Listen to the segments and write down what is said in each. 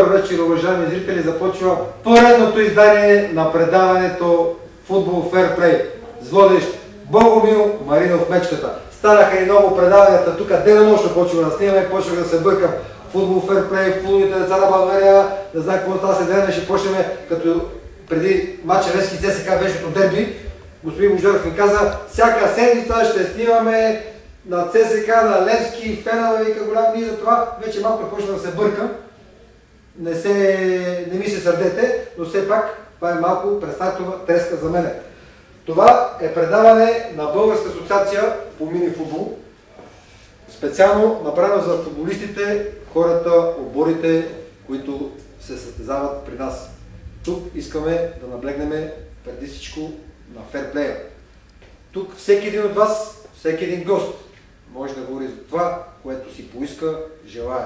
Добър вечер, уважаеми зрители! Започва поредното издание на предаването Футбол Ферплей с водещ Богомил Маринов Мечката. Станаха и много предаванията, тук денонощно почва да снимаме, почвах да се бъркам. Футбол Ферплей, футболните деца на България, не знам какво става след време, ще почнем като преди матча Левски ЦСКА вечното дерби. Господин Божаров ми каза, всяка седмица ще снимаме на ЦСКА, на Левски, фенове, вика голям, и за това вече малко почна да се бъркам. Не ми се сърдете, но все пак това е малко представителна треска за мене. Това е предаване на Българска асоциация по мини-футбол, специално направено за футболистите, хората, отборите, които се състезават при нас. Тук искаме да наблегнем преди всичко на ферплея. Тук всеки един от вас, всеки един гост може да говори за това, което си поиска, желая.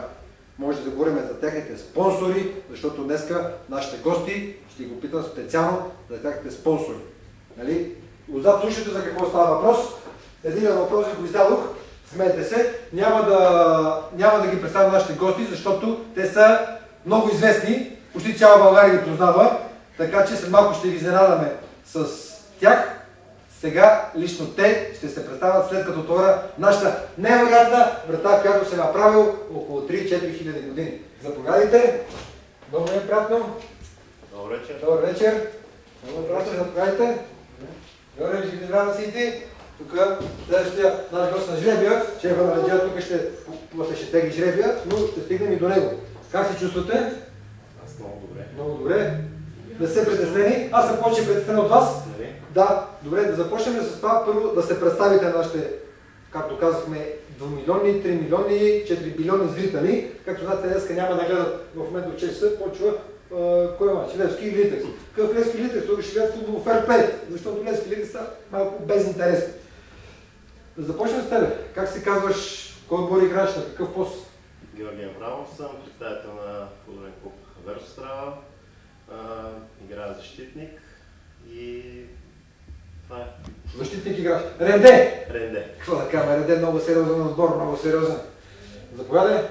Може да говорим за техните спонсори, защото днеска нашите гости ще ги питам специално за техните спонсори. Нали? Отзад слушайте за какво става въпрос. Един въпрос го издадох, смейте се. Няма да ги представя нашите гости, защото те са много известни. Почти цяла България ги познава, така че след малко ще ги изненадаме с тях. Сега лично те ще се представят след като отворя нашата невероятна врата, която се направил около 3-4 хиляди години. Заповядайте. Добър ден, приятно. Добър вечер. Добър вечер. Добър приятел, заповядайте. Добре, ще ви трябва да си иди. Тук следващия наш гост на жребия, шефа на реджия, тук ще тегли жребия, но ще стигнем и до него. Как се чувствате? Аз много добре. Много добре. Да се притеснени. Аз съм повече притеснен от вас. Да, добре, да започнем с това. Първо да се представите на нашите, както казахме, 2 милиони, 3 милиони, 4 билиони зрители. Както знаете, днеска няма да гледат в момента от 6 часа, почва кой е мач? Левски и Литекс. Какъв Левски и Литекс? Тук ще гледат футбол ферплей, защото Левски и Литекс са малко безинтересни. Да започнем с тебе. Как се казваш? Кой отбор играеш? На какъв пост? Георги Аврамов съм, представител на футболен клуб Версострава. Играя защитник и това е. Защитник играш. Ренде! Ренде. Какво да кажа? Ренде е много сериозен отбор, много сериозен. Заповядай.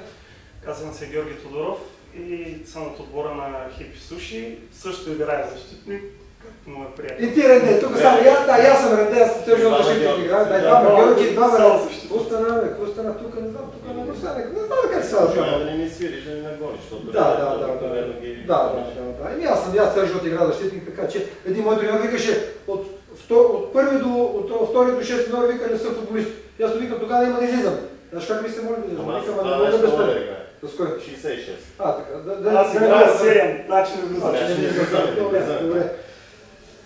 Казвам се Георги Тодоров и съм от отбора на Хипи Суши. Също играя защитник, както му е приятел. И ти Ренде, тук само аз съм Ренде, аз съм сериозен защитник играя. Дай това, Георги, това бе. Какво стана тук? Не знам, тук не го стане. Не знам как се става. Да не ми свириш, да не нагониш, защото да. И аз цял живот играя защитник, така че един мой треньор викаше от втори до 6 минути вика не съм футболист. И аз викам тогава има да излизам. Знаеш как ми се моля да излизам? Викам, не мога да безпредя. С кой? 66. Така. Аз играя 7, значи не влизам.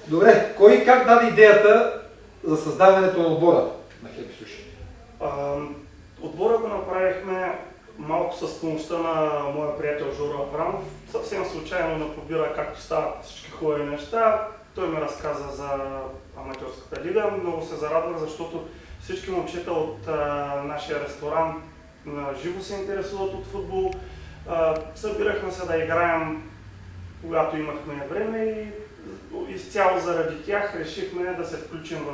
Добре, кой как даде идеята за създаването на отбора на Хипи Суши? Отбора го направихме малко с помощта на моя приятел Жоро Аврамов. Съвсем случайно ме побира както стават всички хубави неща. Той ми разказа за аматьорската лига. Много се зарадвах, защото всички момчета от нашия ресторант живо се интересуват от футбол. Събирахме се да играем, когато имахме време и изцяло заради тях решихме да се включим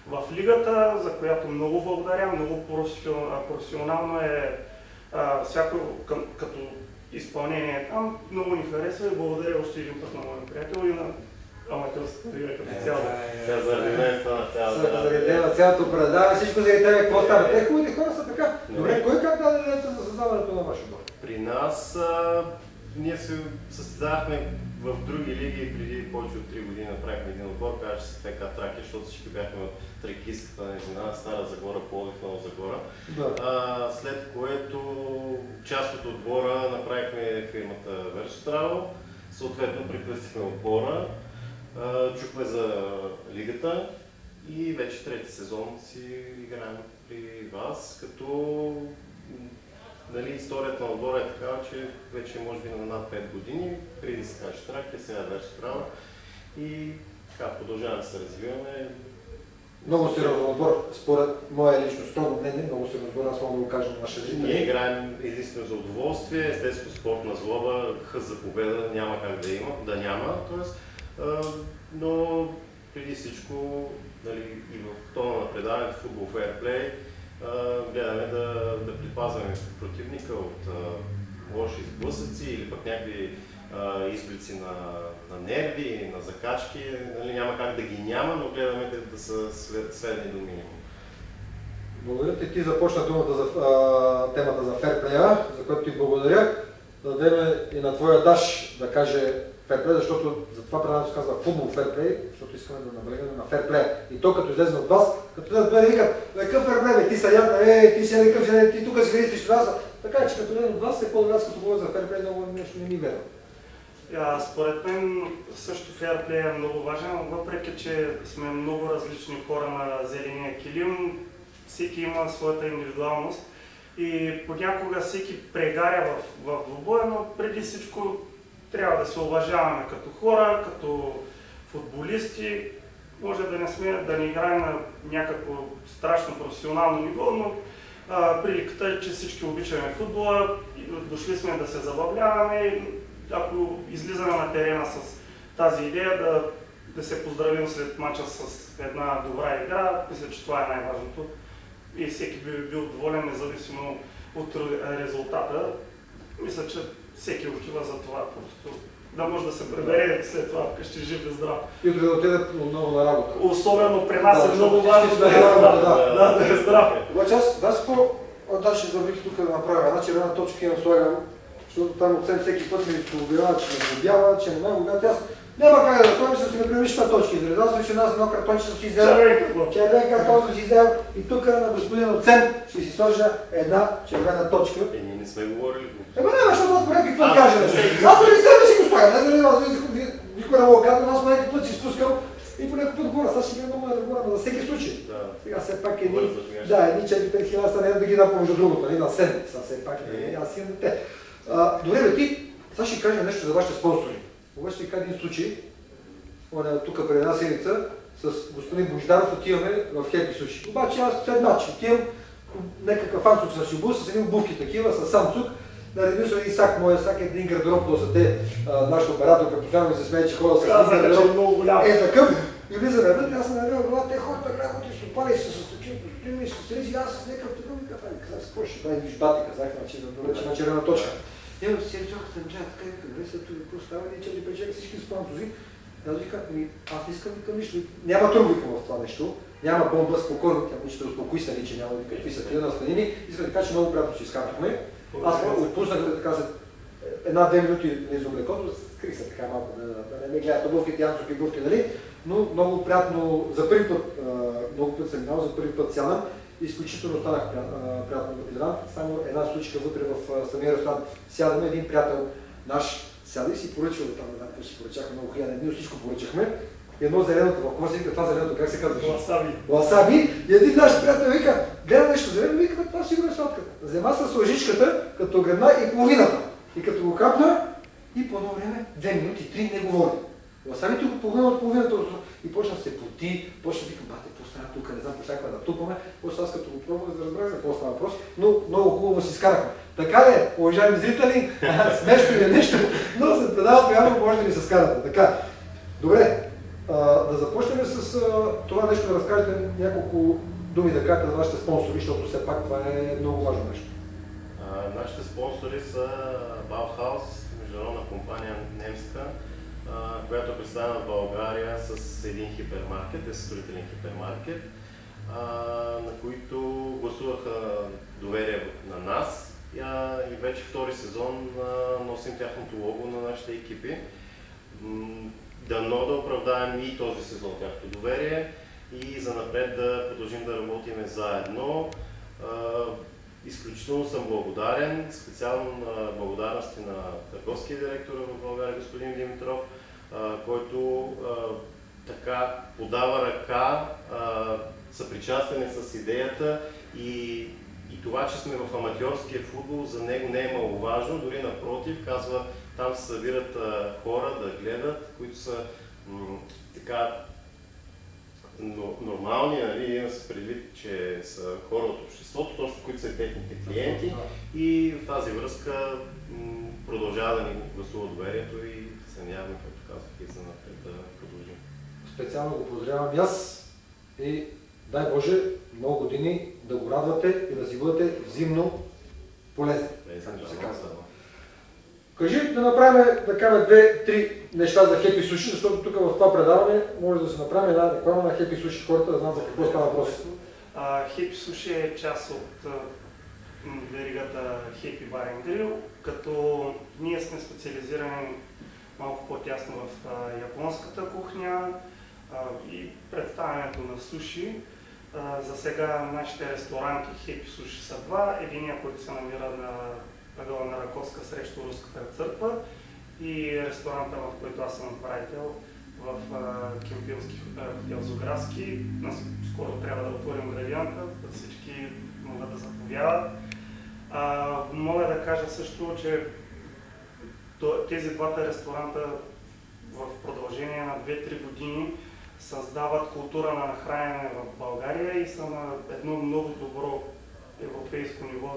в лигата, за която много благодаря. Много професионално е всяко като изпълнение там. Много ни харесва и благодаря още един път на моя приятел и на аматьорската лига като цяло. Сега заради мен стана цялото предаване, всичко заради тебе, какво става? Те хубавите хора са така. Добре, кой как даде идеята за създаването на ваш отбор? При нас ние се състезавахме в други лиги преди повече от 3 години направихме един отбор, казваше се ФК Тракия, защото всички бяхме от тракийската незина, Стара Загора, Пловдив, Нова Загора. Да. След което част от отбора направихме фирмата Версостраво, съответно прекръстихме отбора, чухме за лигата и вече трети сезон си играем при вас, като историята на отбора е такава, че вече може би на над 5 години, преди да се каже Тракия, сега Версострава и така продължаваме да се развиваме. Много сериозен отбор, според мое лично строго мнение, много сериозен отбор, аз мога да го кажа на нашите зрители. Ние играем единствено за удоволствие, естествено спортна злоба, хъс за победа няма как да няма, но преди всичко и в тона на предаването Футбол Фейрплей гледаме да предпазваме противника от лоши сблъсъци или пък някакви изблици на нерви, на закачки, нали, няма как да ги няма, но гледаме да са сведени до минимум. Благодаря ти. Ти започна темата за ферплея, за което ти благодаря. Да дадем и на твоя Даш да каже ферплей, защото за това предаването се казва футбол ферплей, защото искаме да наблегнем на ферплея. И то като излезе от вас, като да викат, какъв ферплей, ти са ядна, ти си някакъв, ти тук си видиш това. Така че като излезе от вас, е по-добре, като говоря за ферплей, много нещо не ми верва. Според мен също ферплей е много важен, въпреки че сме много различни хора на зеления килим, всеки има своята индивидуалност и понякога всеки прегаря в двубоя, но преди всичко трябва да се уважаваме като хора, като футболисти. Може да не играем на някакво страшно професионално ниво, но приликата е, че всички обичаме футбола, дошли сме да се забавляваме. Ако излизаме на терена с тази идея да се поздравим след мача с една добра игра, мисля, че това е най-важното. И всеки би бил доволен, независимо от резултата. Мисля, че всеки отива за това, просто да може да се прибере след това вкъщи жив и здрав. И да отиде много на работа. Особено при нас е много важно да е здрав. Обаче аз ще забих тук да направя една червена точка и я слагам, защото там отсем всеки път ми се обявява, че ме глобява, че не ме глобяват. Аз няма как да слагам, ще си ме превиш на точки. Зарезал съм една с едно картонче, ще си взел. Червен картон съм си взел и тук на господин Оцен ще си сложа една червена точка. Ние не сме говорили. Няма, защото аз поне какво кажа. Аз дори себе си го слагам. Никой не мога казвам, аз поне път си спускам и по някакъв път говоря. Сега ще гледам много да говоря, но за всеки случай. Сега все пак едни 4-5 хиляди са не да ги дам помежду другото, на 7. Сега все пак аз имам те. Добре, бе, ти, сега ще кажа нещо за вашите спонсори. Обаче ще кажа един случай, тук преди една седмица, с господин Бождаров отиваме в Хепи Суши. Обаче аз след матч отивам някакъв Ансук с Шибус, с едни обувки такива, с Самсук. Наредил съм един сак, моя сак е един гардероб, то са те, нашата операторка постоянно ми се смее, че хора с един гардероб. Такъв. И влизаме вътре, аз съм навел глава, те хората гледат и стопали се с такива костюми и с тези, аз с някакъв такъв и казах, какво ще прави вижбати, казах, на червена точка. Ето си речохата ми чая така и вика, добре, след това какво става, ние че ли пречека всички спонсори. Аз вика, аз не искам викам нищо, няма трубика в това нещо, няма бомба, спокойно, тя ще успокои се, че няма какви са тия настанини. Искам да кажа, че много приятно си изкарахме. Аз отпуснах да кажа една-две минути на изоблекото, скрих се така малко, да не ме гледат обувките, янцови бурки, нали? Но много приятно, за първи път, много път съм минал, за първи път сядам. Изключително останах приятно изненадан. Само една случка вътре в самия ресторант. Сядаме, един приятел наш сяда и си поръчва там, какво си поръчахме, много хиляди, ние всичко поръчахме. Едно зеленото, в какво се вика това зеленото, как се казваш? Васаби. Васаби. И един наш приятел вика, гледа нещо зелено, вика, това сигурно е сладката. Взема с лъжичката, като гръбна и половината. И като го капна, и по едно време, 2 минути, 3 не говори. Васабито го погледна от половината и почна да се поти, почна да викам, бате, какво стана тук, не знам, почнахме да тупаме. После аз като го пробвах да разбрах за какво става въпрос, но много хубаво си изкарахме. Така е, уважаеми зрители, смешно е нещо, но след предаването явно може да ни се скарате. Така, добре, да започнем с това нещо, да разкажете няколко думи да кажете за вашите спонсори, защото все пак това е много важно нещо. Нашите спонсори са Bauhaus, международна компания немска, която е представена в България с един хипермаркет, строителен хипермаркет, на които гласуваха доверие на нас и вече втори сезон носим тяхното лого на нашите екипи. Дано да оправдаем и този сезон тяхното доверие и занапред да продължим да работим заедно. Изключително съм благодарен, специално на благодарности на търговския директор в България, господин Димитров, който така подава ръка, съпричастен е с идеята и това, че сме в аматьорския футбол, за него не е маловажно, дори напротив, казва, там се събират хора да гледат, които са така нормални, нали, има се предвид, че са хора от обществото, точно които са техните клиенти и в тази връзка продължава да ни гласува доверието и се надяваме, както казах, и за напред да продължим. Специално го поздравявам и аз и дай Боже много години да го радвате и да си бъдете взаимно полезни. Кажи да направим, да кажем, 2-3 неща за Happy Sushi, защото тук в това предаване може да се направим една реклама на Happy Sushi, хората да знаят за какво става въпрос. Happy Sushi е част от веригата Happy Bar and Grill, като ние сме специализирани малко по-тясно в японската кухня и представянето на суши. За сега нашите ресторанти Happy Sushi са два. Единия, който се намира на ъгъла на Раковска срещу Руската църква, и ресторанта, в който аз съм управител, в Кемпински хотел Зографски. Скоро трябва да отворим градиента, да всички могат да заповядат. Мога да кажа също, че тези двата ресторанта в продължение на 2-3 години създават култура на хранене в България и са на едно много добро европейско ниво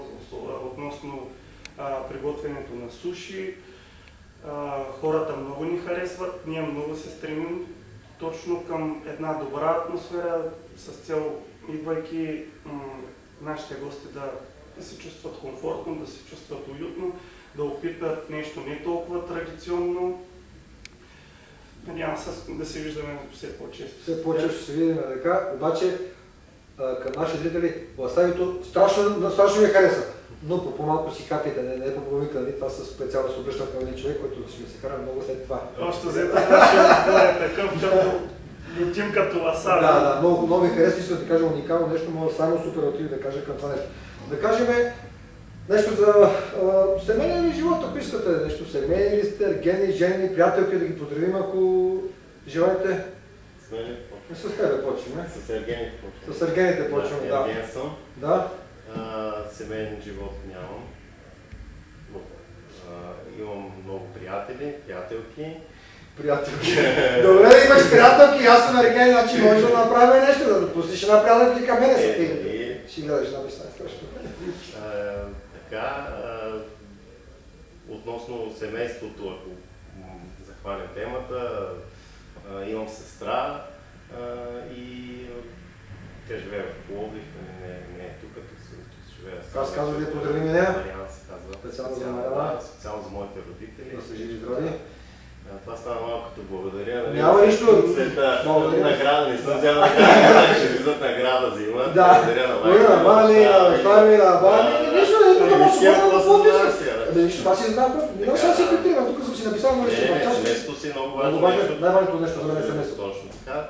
относно приготвянето на суши. Хората много ни харесват, ние много се стремим точно към една добра атмосфера с цел, идвайки нашите гости да се чувстват комфортно, да се чувстват уютно, да опитат нещо не толкова традиционно. Надявам се да се виждаме все по-често. Все по-често ще се видим така, обаче към нашите зрители васабито страшно ми хареса. Но по по-малко си капите, не по половинка, нали? Това специално се обръщам към един човек, който ще ми се хара много след това. Още взето нашия разговор е такъв, като летим като васаби. Да, много ми хареса, искам да кажа уникално нещо, мога само суперативно да кажа към това нещо. Да кажем нещо за семейния ли живот, ако искате нещо, семейни ли сте, ергени, жени, приятелки, да ги поздравим, ако желаете. С тебе почваме. С Ергените почваме. С Ергените почваме, да. Ерген съм. Да. Семейен живот нямам. Имам много приятели, приятелки. Приятелки. Добре, имаш приятелки, аз съм Ерген, значи може да направим нещо, да пуснеш една приятелки към мене. Ще гледаш една мечта, страшно. Така, относно семейството, ако захванем темата, имам сестра и тя живее в Пловдив, не е тук, живее. Аз казвам да поздравим и нея. Мариана се казва. Специално за Мариана. Специално за моите родители. Да са живи здрави. Това стана малко като благодаря. Няма нищо. След награда, не съм взел награда, ще визат награда за има. Да. Благодаря на майка. На мами, на фарми, на баби. Нищо, не тук може да да нищо, това си знам. Минал шанс си притирам, тук съм си написал на нещо. Семейството си много важно. Най-важното нещо за мен е семейството. Точно така,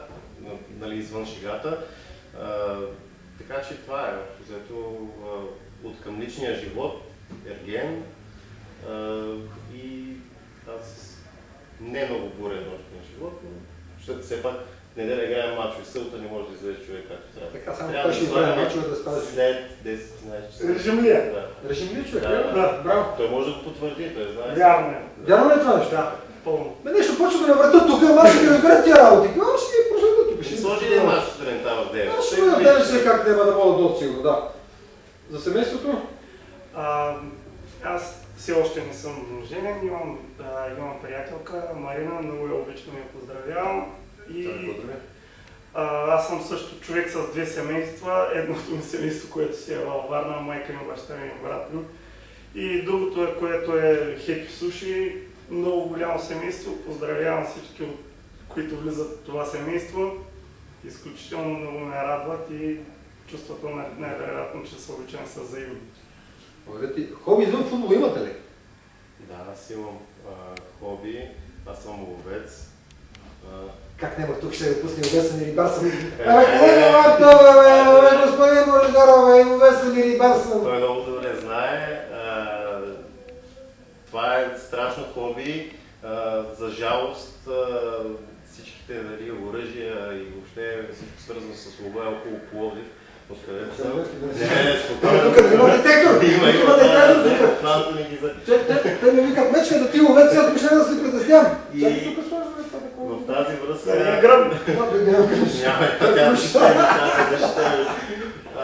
нали, извън шегата. Така че това е, взето от към личния живот, Ерген и аз не много бурен нощния живот, но все пак неделя играем мачове, събота не може да излезе човек както трябва. Така само той ще играе мачове да спазиш. След 10-11 часа. Режим ли е? Да. Режим ли човек? Да, браво. Той може да потвърди, той знае. Вярно е. Вярно ли е това нещо? Да, пълно. Нещо почва да не върта тук, ама ще ги разберат тия работи. Аз ще ги проследя тук. Ще сложи ли мач сутринта в 9? Аз ще го дадем се как няма да мога да дойдат сигурно, да. За семейството? Аз все още не съм женен, имам приятелка, Марина, много я обичам и я поздравявам. Аз съм също човек с две семейства, едното ми семейство, което си е във Варна, майка ми, баща ми и брат ми. И другото, което е Happy Sushi, много голямо семейство, поздравявам всички, които влизат в това семейство. Изключително много ме радват и чувството най-вероятно, че са обичани са взаимни. Хоби извън футбол имате ли? Да, аз имам хоби, аз съм ловец. Как няма тук ще го пусне ловесен и рибар съм? Господин Бождаров, ловесен и рибар съм! Той много добре знае. Това е страшно хоби. За жалост всичките оръжия и въобще всичко свързано с лова е около Пловдив. Откъдето съм? Не, спокойно. Тук има детектор! Има детектор! Те ми викат мечка да ти ловец, аз почне да се притеснявам. Чакай тук сложваме това такова. В тази връзка...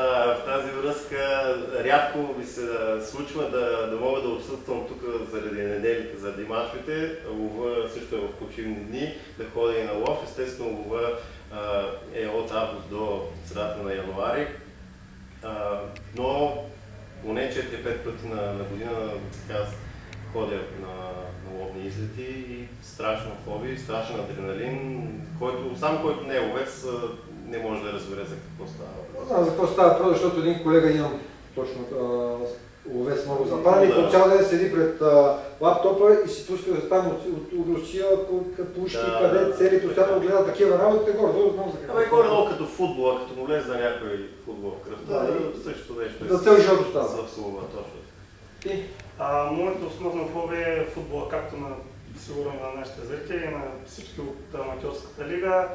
В тази връзка рядко ми се случва да мога да отсъствам тук заради неделите, заради мачовете. Лова също е в почивни дни, да ходя и на лов. Естествено лова е от август до средата на януари. Но поне 4-5 пъти на година ходя на ловни излети и страшно хобби, страшен адреналин, който не е ловец, не може да разбере за какво става. Знам за какво става въпрос, защото един колега имам точно ловец много забавен и по цял ден седи пред лаптопа и си пуска там от Русия, пушки, къде цели, постоянно гледа такива работи, горе-долу знам за какво. Горе-долу като футбола, като му влезе на някой футбол в кръвта, също нещо. За цел живот остава. Завсува, точно. Моето основно хобби е футбола, както сигурно на нашите зрители, на всички от аматьорската лига.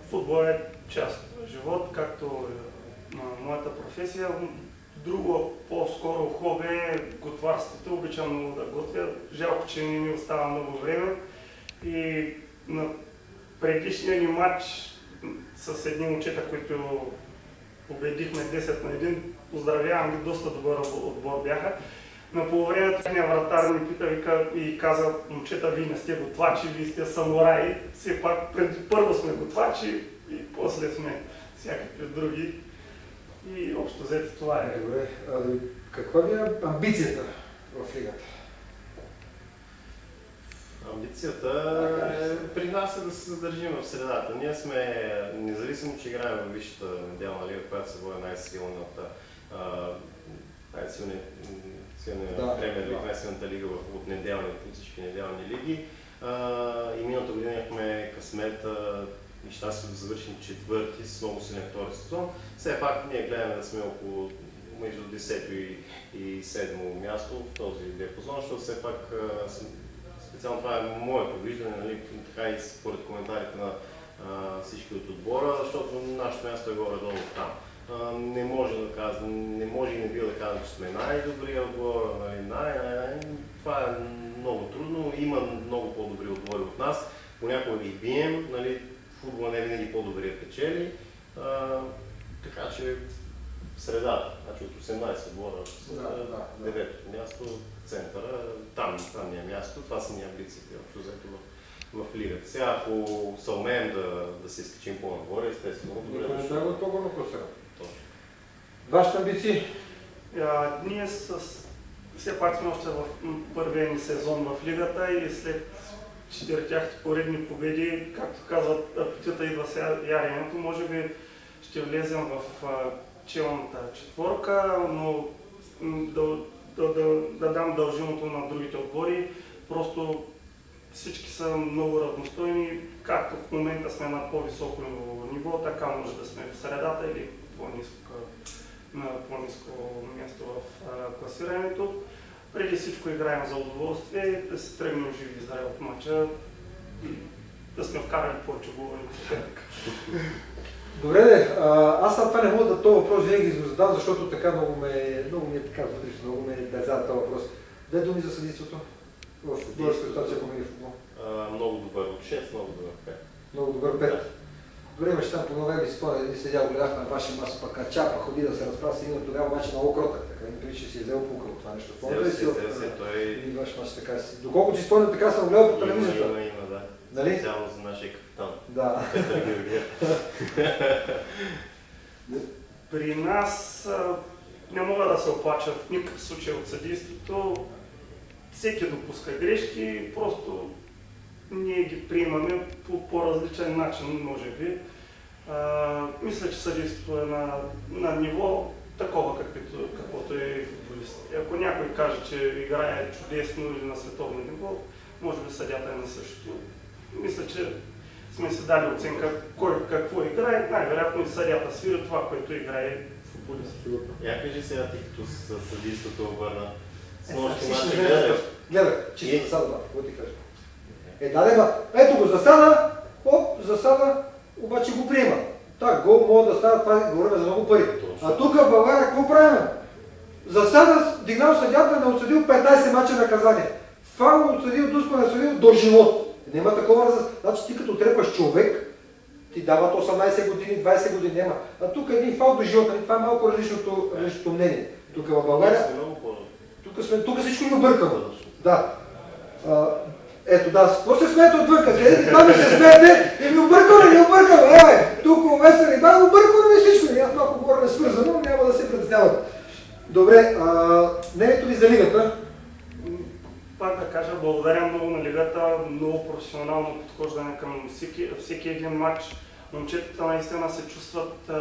Футбол е част от живот, както на моята професия. Друго по-скоро хобби е готварството. Обичам много да готвя. Жалко, че не ми остава много време. И на предишния ни матч с едни момчета, които победихме 10 на 1, поздравявам ги, доста добър отбор бяха. На полувремето техния вратар ни пита и каза: момчета, вие не сте готвачи, вие сте самураи. Все пак първо сме готвачи и после сме всякакви други. И общо взето това е. Добре. Каква ви е амбицията в лигата? Амбицията при нас е да се задържим в средата. Ние сме, независимо, че играем в висшата неделна лига, която се води най-силната премиер лига, най-силната лига от всички неделни лиги. И миналата година имахме късмет и щастливо да завършим четвърти с много силен втори сезон. Все пак ние гледаме да сме около между 10 и 7 място в този диапазон, защото все пак специално това е моето виждане, нали, така и според коментарите на всички от отбора, защото нашето място е горе-долу там. Не може и не бива да кажем, че сме най-добрия отбор, нали, това е много трудно, има много по-добри отбори от нас, понякога ги бием, нали, футбола не винаги по-добрия печели, така че в средата, значи от 18 отбора, 9-то място, центъра, там ни е място, това са ни амбициите, общо взето в лигата. Сега, ако се умеем да се изкачим по-нагоре, естествено, добре да ще... Никой не по-горе по-сега. Вашите амбиции? Ние все пак сме още в първия ни сезон в лигата и след 4 тяхте поредни победи, както казват, апетита идва сега яренето, може би ще влезем в челната четворка, но да дам дължимото на другите отбори. Просто всички са много равностойни, както в момента сме на по-високо ниво, така може да сме в средата или на по-ниско място в класирането. Преди всичко играем за удоволствие, да се тръгнем живи и здрави от мача и да сме вкарали повече голове. Добре, аз след това не мога да този въпрос винаги го задам, защото така много ми е така вътрешно, много ме дърза този въпрос. Две думи за съдийството в българска ситуация по мини-футбол. Много добър от 6, много добър 5. Много добър 5. Добре, имаше там по нове ми спомня, един седял, гледах на вашия маса, пък кача, пък ходи да се разправя с един, тогава обаче много кротък, така не че си е взел пукъл това нещо. Спомня си един ваш мач така си. Доколко си спомням, така съм гледал по телевизията. Има, да. Нали? Специално за нашия капитан. Да. При нас не мога да се оплача в никакъв случай от съдийството. Всеки допуска грешки, просто ние ги приемаме по по-различен начин, може би. Мисля, че съдийството е на ниво такова, каквото е футболист. Ако някой каже, че играе чудесно или на световно ниво, може би съдята е на същото. Мисля, че сме си дали оценка кой какво играе, най-вероятно и съдята свира това, което играе футболист. Я кажи сега ти, като с съдийството обърна. Гледай, чисто засада, какво ти кажа? Ето го засада, засада, обаче го приема. Так, гол мога да става, това говорим за много пари. А тук в България какво правим? Засада, дигнал съдята, не отсъдил 15 мача наказание. Фал отсъдил, Туско не отсъдил до живот. Няма такова. Значи ти като трепаш човек, ти дават 18 години, 20 години, няма. А тук един фал до живота, това е малко различното мнение. Тук в България, тук всичко има бъркано. Да. Ето да, какво се смеете отвънка? Там ми се смеете и ми объркаме, не объркаме. Тук уместен и бай, объркаме ми всичко. Аз малко говоря свързано, няма да се притесняват. Добре, мнението ви за лигата? пак да кажа, благодаря много на лигата, много професионално подхождане към всеки един матч. Момчетата наистина се чувстват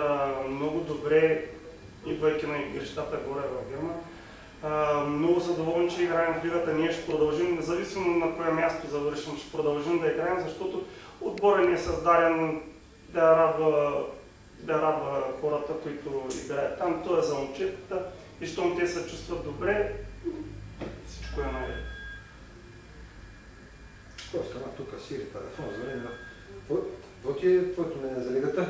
много добре, идвайки на игрищата горе в Вирна. Много са доволни, че играем в лигата. Ние ще продължим, независимо на кое място завършим, ще продължим да играем, защото отборът ни е създаден да радва хората, които играят там. То е за момчетата и щом те се чувстват добре, всичко е наред. Какво стана тук? Сири телефон, звъни. Какво ти е твоето мнение за лигата?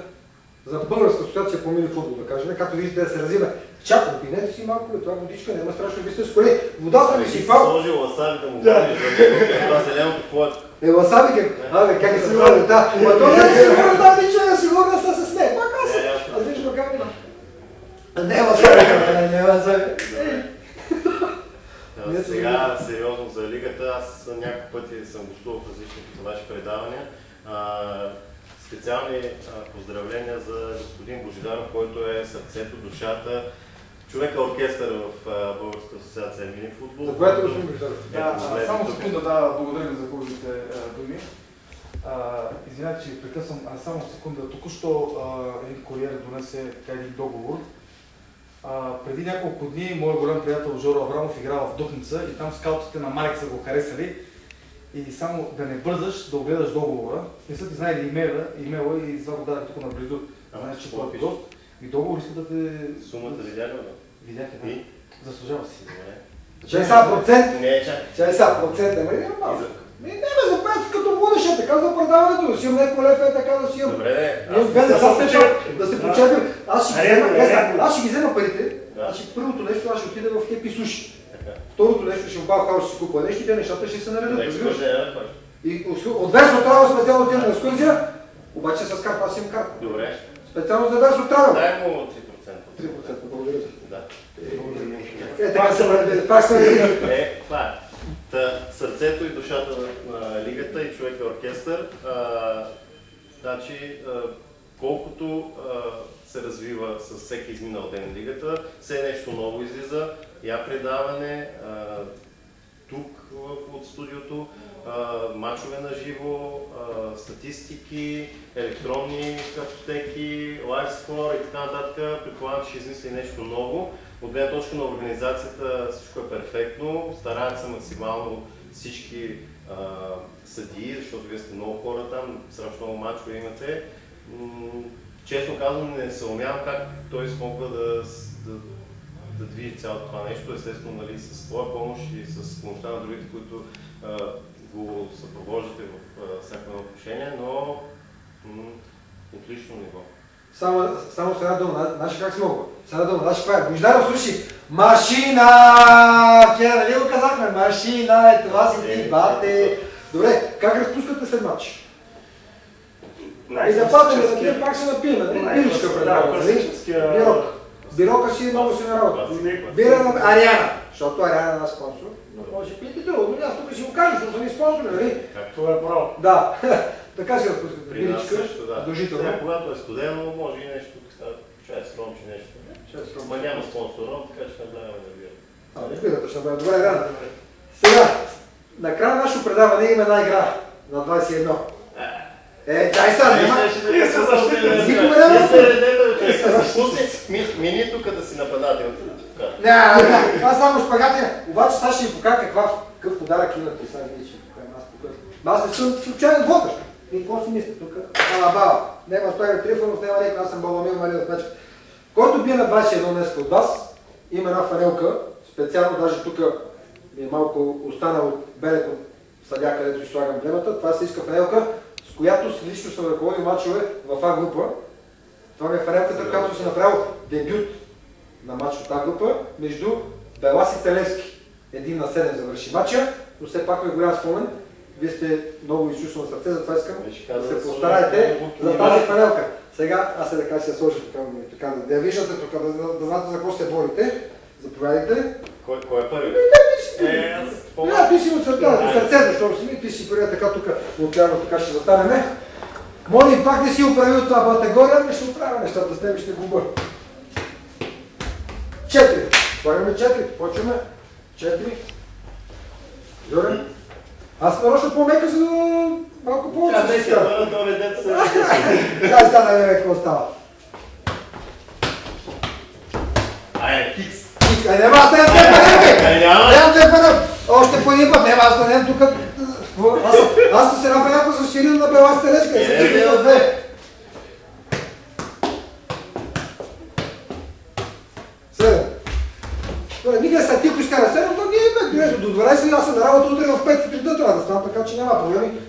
За Българска асоциация по мини-футбол, да кажем, както виждате да се развива. Чак, опинете си малко, това водичка, няма страшно ви сте с коли. Вода съм ви си фал. Сложи ласави да му говориш, за това зеленото плод. Ласави как е сигурно, да. Ма то не е сигурно, да, ничего, сигурно са с нея. Пак аз виждам как има. Не е ласави. Сега, сериозно за лигата, аз няколко пъти съм гостувал в различните ваши предавания. Специални поздравления за господин Божидаров, който е сърцето, душата, човека оркестър в Българската асоциация мини футбол. За което господин Божидаров? Да, само секунда, да, благодаря ви за хубавите думи. Извинявайте, че ви прекъсвам, само секунда. Току-що един куриер донесе един договор. Преди няколко дни моят голям приятел Жоро Аврамов играва в Дупница и там скаутите на Марек са го харесали. И само да не бързаш да огледаш договора, не са ти знаели имейла и това го дадах тук наблизо. Знаеш, че това е гост. И договор иска да те... Сумата видя ли? Видях, да. Заслужава си. Чай са процент? Не, чай. Чай са процент, ама няма малко. Не, за правят като будеш, е така за предаването, да си имам някакво лев, е така да си имам. Добре, да се почерпим. Аз ще ги взема парите, първото нещо аз ще отида в Хепи Суши. Второто нещо ще обава хаос, ще си купа нещо и те нещата ще се наредят. И от Версо трябва специално отида на екскурзия, обаче с карта, аз имам карта. Добре. Специално за Версо трябва. Дай му 3%. 3%, благодаря. Да. Така се пак се това е. Сърцето и душата на лигата и човек е оркестър. Значи, колкото се развива с всеки изминал ден лигата, все нещо ново излиза, предаване, тук от студиото, мачове на живо, статистики, електронни картотеки, лайвскор и така нататък. Предполагам, че ще измисли нещо ново. От гледна точка на организацията всичко е перфектно, стараят се максимално всички съдии, защото вие сте много хора там, страшно много мачове имате. Честно казвам, не съумявам как той смогва да движи цялото това нещо, естествено с твоя помощ и с помощта на другите, които го съпровождате в всяко едно отношение, но отлично ниво. Само с една дума, знаеш как смогва? С една дума, знаеш каква е? Божидаров, слушай, машина! Вчера, нали го казахме? Машина, това си ти, бате! Добре, как разпускате след матч? И да падаме, да пием, пак се напием, нали? Биричка предава, нали? Бирок. Бирока си много си на работа. Бира на Ариана, защото Ариана е наш спонсор. Но може пиете друго, но аз тук ще го кажа, защото са ни спонсори, нали? Това е право. Да, така си разпускате. При нас също, да. Задължително. Когато е студено, може и нещо тук става, чай стромче нещо. Ма няма спонсора, така че наблягаме да бира. Бирата ще бъде добре, Рана. Сега, накрая на нашето предаване има една игра на 21. Дай сега, няма. Мини тук да си нападател. Не, аз само шпагатия. Обаче сега ще ви покажа какъв подарък имате. Сега ви ще покажа. Аз не съм случайно водещ. И какво си мисля тук? Алабала. Нема Стоян Трифонов, нема някой, аз съм Баламил Мария Печка. Който бие на 21 днес от вас, има една фанелка, специално даже тук ми е малко остана от белето съдя, където ще слагам времето. Това се иска фанелка, с която лично съм ръководил мачове в А група. Това е фанелката, която си направил дебют на матч от А група между Белас и Целевски. 1-7 завърши матча, но все пак е голям спомен. Вие сте много изчувствено сърце, затова искам да се постараете за тази фанелка. Сега аз така ще се сложа така, да я виждате тук, да знаете за какво се борите. Заповядайте. Кой е първи? Ти си от сърцето, защото си ти си първия така тук, отляво така ще застанеме. Моли пак не си оправил това батегория, не ще оправя нещата с тебе, ще губа. 4. Слагаме 4, почваме. 4. Жоре? Аз нарочно по-мека, за да малко повече се скара. Дай сега да видим какво става. Хикс. Няма аз да я тепанем, бе! Нямам тепанем! Още по един път, няма аз да нямам тук. Аз съм се напряко за Сирил на Бела Стелеска. Седем. Добре, никъде са ти, ако изкара 7, то ги е до 12, аз съм на работа утре в 5 сутринта трябва да стана, така че няма проблеми.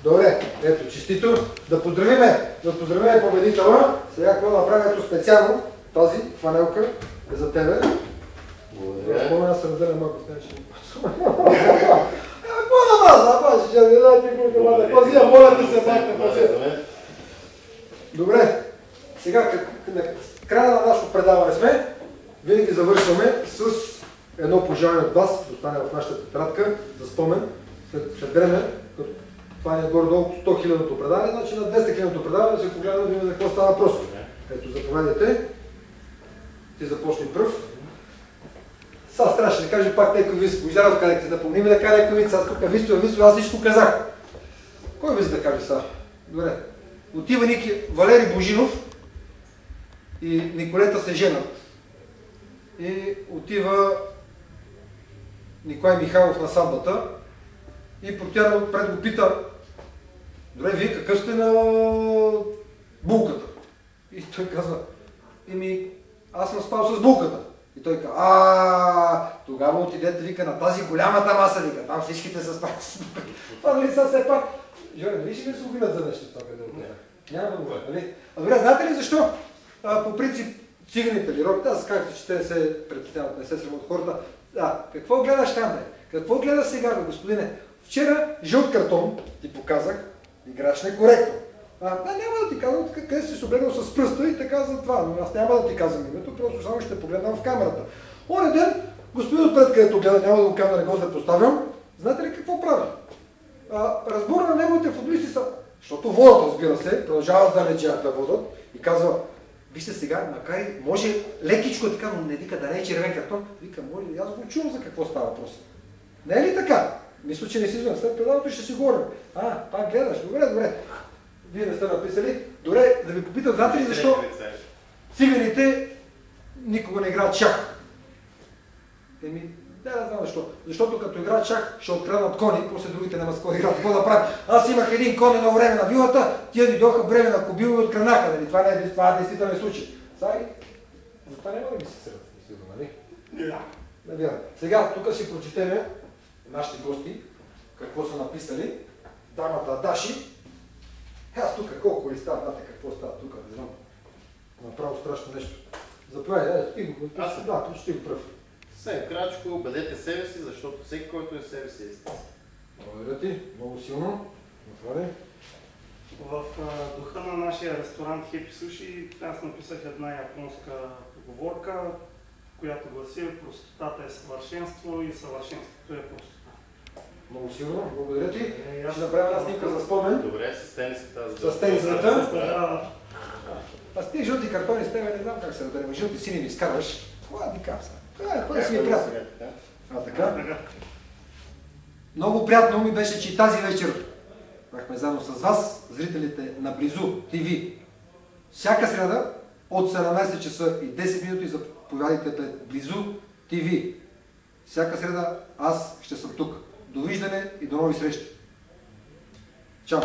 Добре, ето, честито. Да поздравиме победителя. Сега какво направим ето специално, тази фанелка е за тебе. Благодаря. Спомня да се разделя малко с нея, че не почвам. Какво да маза, ще не дай ти колко маза. Пази, я моля ти се, бахте, пази. Добре, сега на края на нашето предаване сме. Винаги завършваме с едно пожелание от вас, да остане в нашата тетрадка за спомен. След време, като това е горе-долу 100 000-то предаване, значи на 200 000-то предаване да се погледнем да видим за какво става въпрос. Ето, заповядайте. Ти започни пръв. Сега трябваше да кажа пак някой виз. Божаров казахте, да помним да кажа някой виз. Аз тук висо, аз всичко казах. Кой виз да каже сега? Добре. Отива Валери Божинов и Николета се женат. И отива Николай Михайлов на сватбата и Протяно пред го пита: добре, вие какъв сте на булката? И той казва: аз съм спал с булката. И той казва: тогава отидете, вика, на тази голямата маса, вика, там всичките са спали с булката. Това нали са все пак? Жоре, нали ще ви се обвинят за нещо това, къде отнеха? Няма да го говоря, нали? Добре, знаете ли защо? По принцип, циганите ли робите, аз казах, че те не се предпитяват, не се срамуват хората. Какво гледаш там, бе? Какво гледаш сега, бе, господине? Вчера жълт картон ти показах, играш некоректно. Няма да ти казвам къде си се облегнал с пръста и така за това, но аз няма да ти казвам името, просто само ще погледнам в камерата. Оня ден, господин отпред, където гледа, няма да го кажа, да не го да поставям, знаете ли какво прави? Разбора на неговите футболисти са, защото водят, разбира се, продължават да лечат да водят и казва: вижте сега, макар и може лекичко така, но не вика да не е червен картон, вика, може ли, аз го чувам за какво става въпрос. Не е ли така? Мисля, че не си извън. След предаването ще си говорим. Пак гледаш. Добре. Вие не сте написали. Добре, да ви попитам, знаете ли защо циганите никога не играят шах? Да знам защо. Защото като играят шах, ще откраднат кони, после другите няма с кой играят. Какво да правят? Аз имах един кон едно време на вилата, тия дойдоха бреме на кобила и откраднаха. Нали? Това е действителен случай. Затова няма да ги се сърдат, нали? Да. Сега тук ще прочетем нашите гости, какво са написали. Дамата Даши. Аз тук колко ли става, знаете какво става тук, не знам. Направо страшно нещо. Заповядай, ти го. Прочети го пръв. Съвсем кратко, бъдете себе си, защото всеки, който е себе си, е истина. Благодаря ти, много силно. В духа на нашия ресторант Хепи Суши аз написах една японска поговорка, която гласи: простотата е съвършенство и съвършенството е простота. Много силно, благодаря ти. Ще направя една снимка за спомен. Добре, с тениската. С тениската. Аз тези жълти картони с тебе не знам как се радарим. Жълти сини ми изкарваш. Това да кам сега. Кой си ми приятел? Така. Много приятно ми беше, че и тази вечер бяхме заедно с вас, зрителите на Близу ТВ. Всяка среда от 17 часа и 10 минути заповядайте пред Близу ТВ. Всяка среда аз ще съм тук. Довиждане и до нови срещи. Чао!